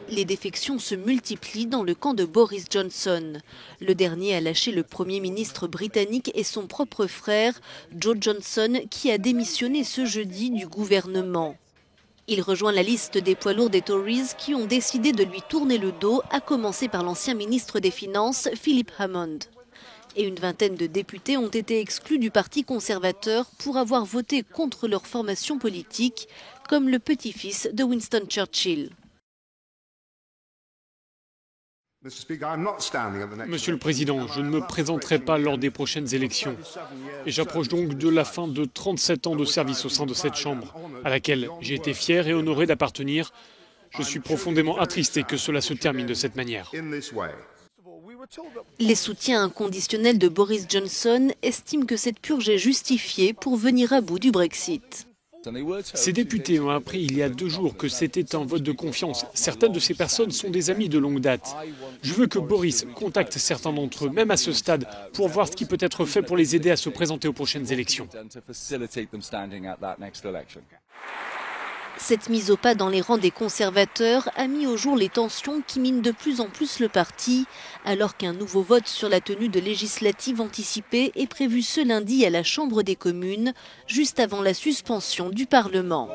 les défections se multiplient dans le camp de Boris Johnson. Le dernier a lâché le Premier ministre britannique et son propre frère, Joe Johnson, qui a démissionné ce jeudi du gouvernement. Il rejoint la liste des poids lourds des Tories qui ont décidé de lui tourner le dos, à commencer par l'ancien ministre des Finances, Philip Hammond. Et une vingtaine de députés ont été exclus du Parti conservateur pour avoir voté contre leur formation politique, comme le petit-fils de Winston Churchill. Monsieur le Président, je ne me présenterai pas lors des prochaines élections. Et j'approche donc de la fin de 37 ans de service au sein de cette Chambre, à laquelle j'ai été fier et honoré d'appartenir. Je suis profondément attristé que cela se termine de cette manière. Les soutiens inconditionnels de Boris Johnson estiment que cette purge est justifiée pour venir à bout du Brexit. Ces députés ont appris il y a 2 jours que c'était un vote de confiance. Certaines de ces personnes sont des amis de longue date. Je veux que Boris contacte certains d'entre eux, même à ce stade, pour voir ce qui peut être fait pour les aider à se présenter aux prochaines élections. Cette mise au pas dans les rangs des conservateurs a mis au jour les tensions qui minent de plus en plus le parti, alors qu'un nouveau vote sur la tenue de législatives anticipées est prévu ce lundi à la Chambre des communes, juste avant la suspension du Parlement.